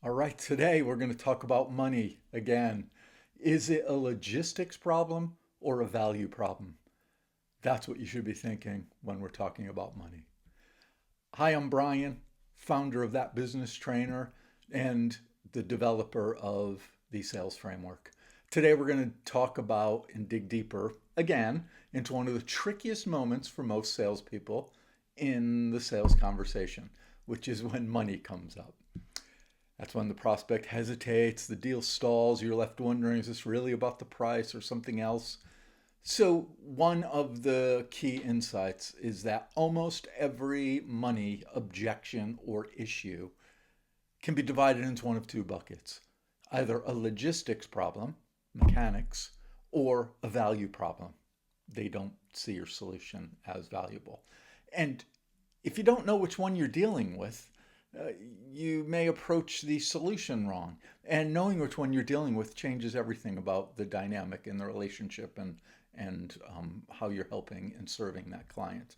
All right, today we're going to talk about money again. Is it a logistics problem or a value problem? That's what you should be thinking when we're talking about money. Hi, I'm Brian, founder of That Business Trainer and the developer of the sales framework. Today we're going to talk about and dig deeper again into one of the trickiest moments for most salespeople in the sales conversation, which is when money comes up. That's when the prospect hesitates, the deal stalls, you're left wondering, is this really about the price or something else? So, one of the key insights is that almost every money objection or issue can be divided into one of two buckets, either a logistics problem, mechanics, or a value problem. They don't see your solution as valuable. And if you don't know which one you're dealing with, uh, you may approach the solution wrong. And knowing which one you're dealing with changes everything about the dynamic in the relationship and how you're helping and serving that client.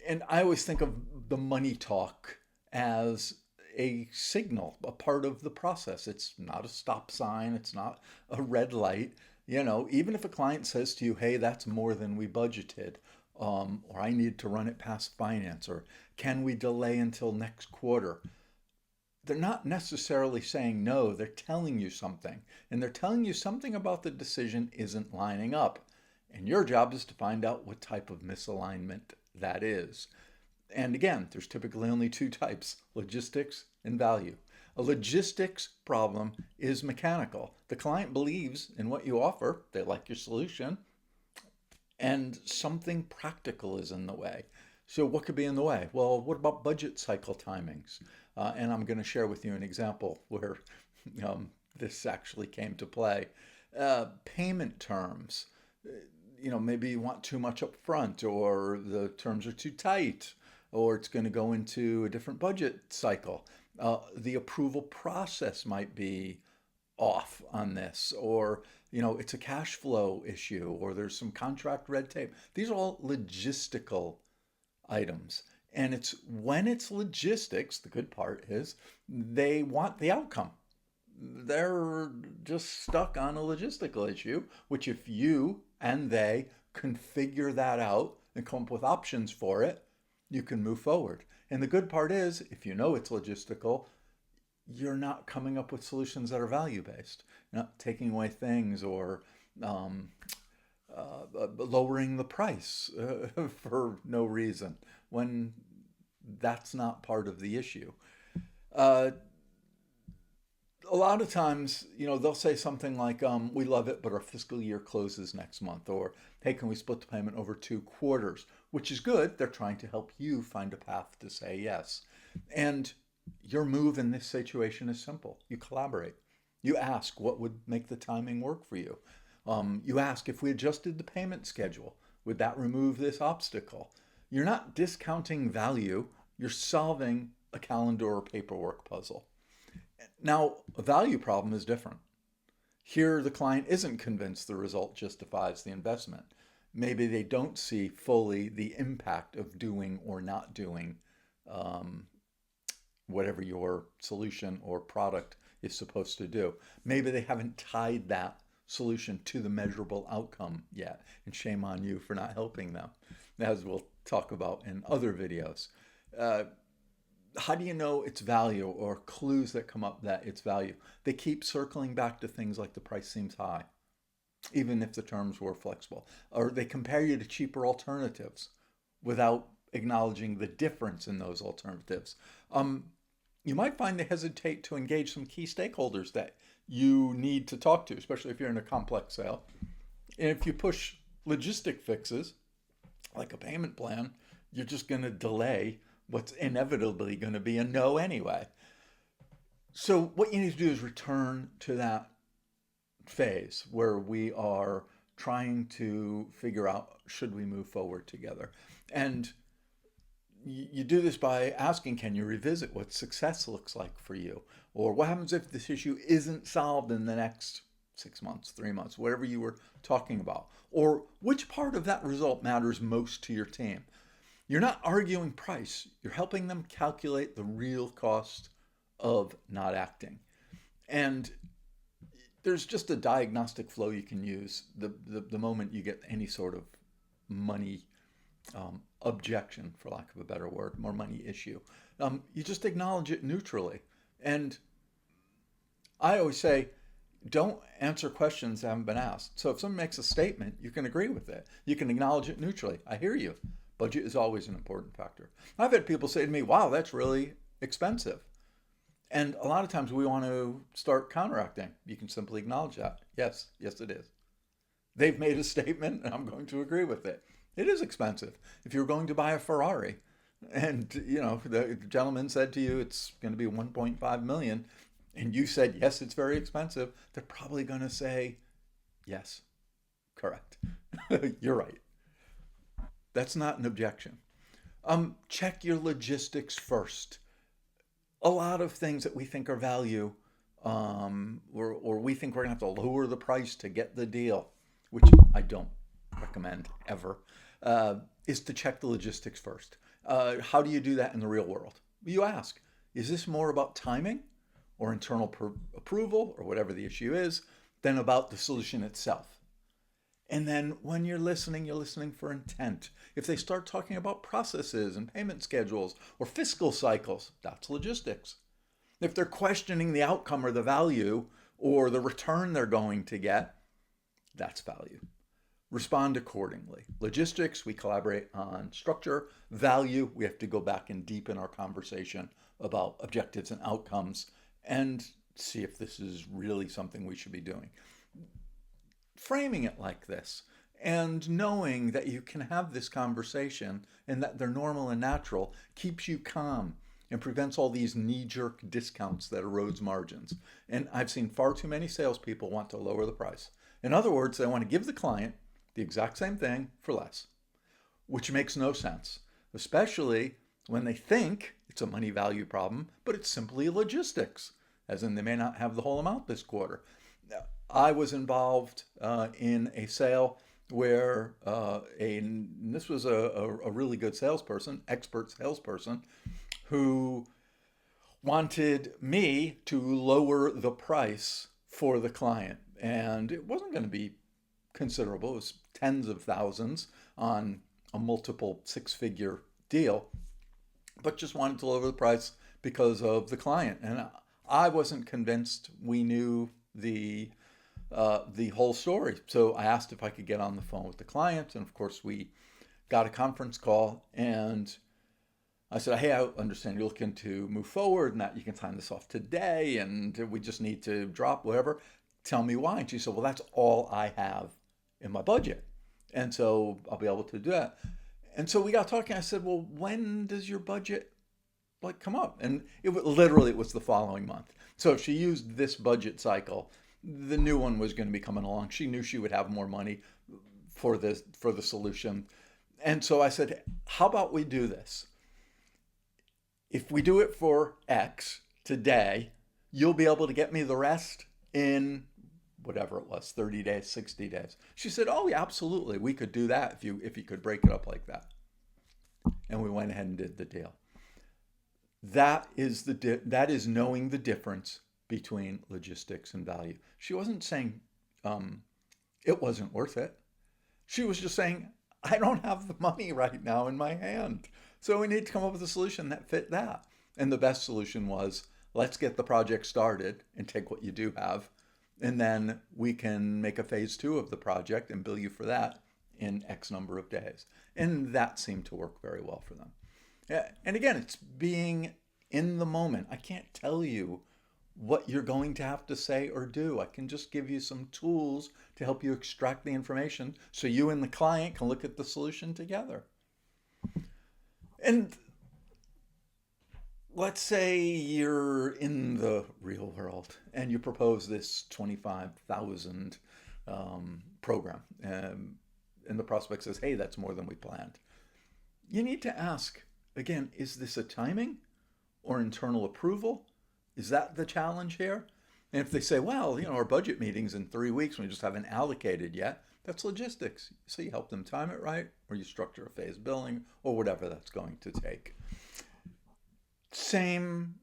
And I always think of the money talk as a signal, a part of the process. It's not a stop sign, it's not a red light. Even if a client says to you, hey, that's more than we budgeted, or I need to run it past finance, or can we delay until next quarter? They're not necessarily saying no, they're telling you something. And they're telling you something about the decision isn't lining up. And your job is to find out what type of misalignment that is. And again, there's typically only two types, logistics and value. A logistics problem is mechanical. The client believes in what you offer, they like your solution, and something practical is in the way. So, what could be in the way? Well, what about budget cycle timings? And I'm going to share with you an example where this actually came to play. Payment terms. Maybe you want too much up front, or the terms are too tight, or it's going to go into a different budget cycle. The approval process might be off on this, or it's a cash flow issue, or there's some contract red tape. These are all logistical items. And it's when it's logistics, the good part is they want the outcome. They're just stuck on a logistical issue, which if you and they can figure that out and come up with options for it, you can move forward. And the good part is, if you know it's logistical, you're not coming up with solutions that are value based. You're not taking away things or um, lowering the price for no reason when that's not part of the issue. Uh, a lot of times, they'll say something like, we love it, but our fiscal year closes next month. Or, hey, can we split the payment over 2 quarters? Which is good. They're trying to help you find a path to say yes. And your move in this situation is simple. You collaborate. You ask what would make the timing work for you. You ask, if we adjusted the payment schedule, would that remove this obstacle? You're not discounting value. You're solving a calendar or paperwork puzzle. Now, a value problem is different. Here, the client isn't convinced the result justifies the investment. Maybe they don't see fully the impact of doing or not doing um, whatever your solution or product is supposed to do. Maybe they haven't tied that solution to the measurable outcome yet, and shame on you for not helping them, as we'll talk about in other videos. Uh, how do you know its value, or clues that come up that its value? They keep circling back to things like the price seems high, even if the terms were flexible, or they compare you to cheaper alternatives without acknowledging the difference in those alternatives. Um, you might find they hesitate to engage some key stakeholders that you need to talk to, especially if you're in a complex sale. And if you push logistic fixes, like a payment plan, you're just going to delay what's inevitably going to be a no anyway. So, what you need to do is return to that phase where we are trying to figure out, should we move forward together? And you do this by asking, can you revisit what success looks like for you? Or what happens if this issue isn't solved in the next 6 months, 3 months, whatever you were talking about? Or which part of that result matters most to your team? You're not arguing price, you're helping them calculate the real cost of not acting. And there's just a diagnostic flow you can use the moment you get any sort of money objection, for lack of a better word, more money issue. You just acknowledge it neutrally. And I always say, don't answer questions that haven't been asked. So if someone makes a statement, you can agree with it. You can acknowledge it neutrally. I hear you. Budget is always an important factor. I've had people say to me, wow, that's really expensive. And a lot of times we want to start counteracting. You can simply acknowledge that. Yes, yes, it is. They've made a statement, and I'm going to agree with it. It is expensive. If you're going to buy a Ferrari, and the gentleman said to you it's going to be 1.5 million, and you said yes, it's very expensive, they're probably going to say yes, correct. You're right. That's not an objection. Check your logistics first. A lot of things that we think are value, or we think we're going to have to lower the price to get the deal, which I don't recommend ever, is to check the logistics first. How do you do that in the real world? You ask, is this more about timing or internal approval or whatever the issue is than about the solution itself? And then when you're listening for intent. If they start talking about processes and payment schedules or fiscal cycles, that's logistics. If they're questioning the outcome or the value or the return they're going to get, that's value. Respond accordingly. Logistics, we collaborate on structure. Value, we have to go back and deepen our conversation about objectives and outcomes and see if this is really something we should be doing. Framing it like this and knowing that you can have this conversation and that they're normal and natural keeps you calm and prevents all these knee-jerk discounts that erodes margins. And I've seen far too many salespeople want to lower the price. In other words, they want to give the client the exact same thing for less, which makes no sense, especially when they think it's a money value problem, but it's simply logistics, as in they may not have the whole amount this quarter. I was involved in a sale where this was a really good salesperson, expert salesperson, who wanted me to lower the price for the client. And it wasn't going to be considerable. It was tens of thousands on a multiple six-figure deal, but just wanted to lower the price because of the client. And I wasn't convinced we knew the whole story. So I asked if I could get on the phone with the client. And of course, we got a conference call. And I said, hey, I understand you're looking to move forward and that you can sign this off today. And we just need to drop whatever. Tell me why. And she said, well, that's all I have in my budget. And so I'll be able to do that. And so we got talking. I said, well, when does your budget come up? And it was the following month. So if she used this budget cycle, the new one was going to be coming along. She knew she would have more money for the solution. And so I said, how about we do this? If we do it for X today, you'll be able to get me the rest in whatever it was, 30 days, 60 days. She said, oh, yeah, absolutely. We could do that if you could break it up like that. And we went ahead and did the deal. That is knowing the difference between logistics and value. She wasn't saying it wasn't worth it. She was just saying, I don't have the money right now in my hand. So we need to come up with a solution that fit that. And the best solution was, let's get the project started and take what you do have. And then we can make a phase 2 of the project and bill you for that in X number of days. And that seemed to work very well for them. Yeah, and again, it's being in the moment. I can't tell you what you're going to have to say or do. I can just give you some tools to help you extract the information so you and the client can look at the solution together. And let's say you're in the real world and you propose this 25,000 program, and the prospect says, hey, that's more than we planned. You need to ask, again, is this a timing or internal approval? Is that the challenge here? And if they say, well, our budget meeting's in 3 weeks, we just haven't allocated yet, that's logistics. So you help them time it right, or you structure a phased billing, or whatever that's going to take. Same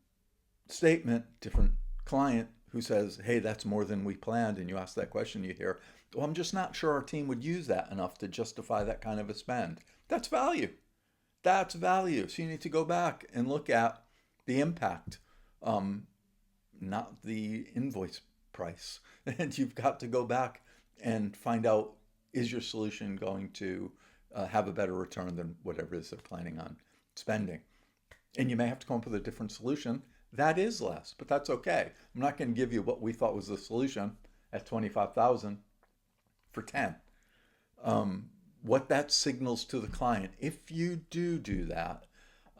statement, different client who says, hey, that's more than we planned. And you ask that question, you hear, well, I'm just not sure our team would use that enough to justify that kind of a spend. That's value. That's value. So you need to go back and look at the impact, not the invoice price. And you've got to go back and find out, is your solution going to have a better return than whatever it is they're planning on spending? And you may have to come up with a different solution that is less, but that's okay. I'm not going to give you what we thought was the solution at 25,000 for 10. What that signals to the client, if you do that,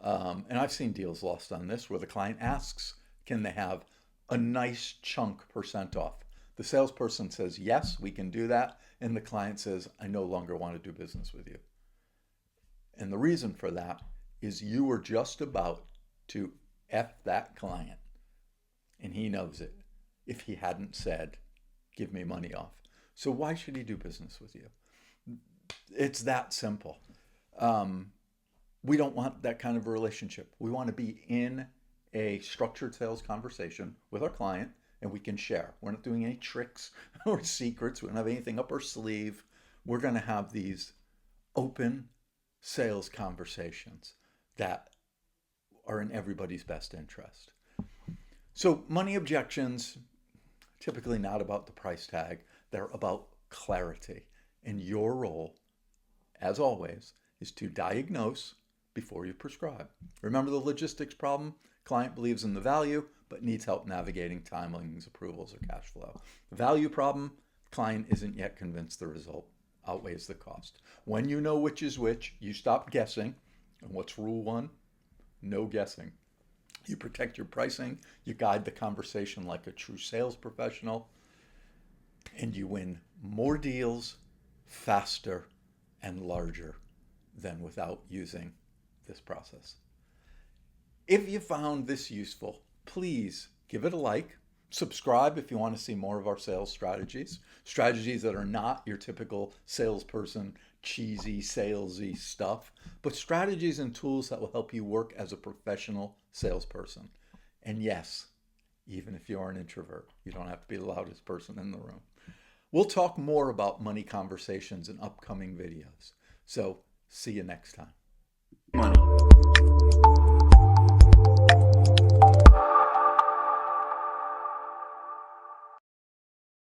and I've seen deals lost on this where the client asks, can they have a nice chunk percent off? The salesperson says, yes, we can do that. And the client says, I no longer want to do business with you. And the reason for that is you were just about to F that client. And he knows it if he hadn't said, give me money off. So why should he do business with you? It's that simple. We don't want that kind of a relationship. We want to be in a structured sales conversation with our client and we can share. We're not doing any tricks or secrets. We don't have anything up our sleeve. We're going to have these open sales conversations that are in everybody's best interest. So money objections, typically not about the price tag. They're about clarity. And your role, as always, is to diagnose before you prescribe. Remember the logistics problem? Client believes in the value, but needs help navigating timelines, approvals, or cash flow. The value problem, client isn't yet convinced the result outweighs the cost. When you know which is which, you stop guessing. And what's rule one? No guessing. You protect your pricing, you guide the conversation like a true sales professional, and you win more deals faster and larger than without using this process. If you found this useful, please give it a like. Subscribe if you want to see more of our sales strategies that are not your typical salesperson, cheesy, salesy stuff, but strategies and tools that will help you work as a professional salesperson. And yes, even if you're an introvert, you don't have to be the loudest person in the room. We'll talk more about money conversations in upcoming videos. So see you next time. Money.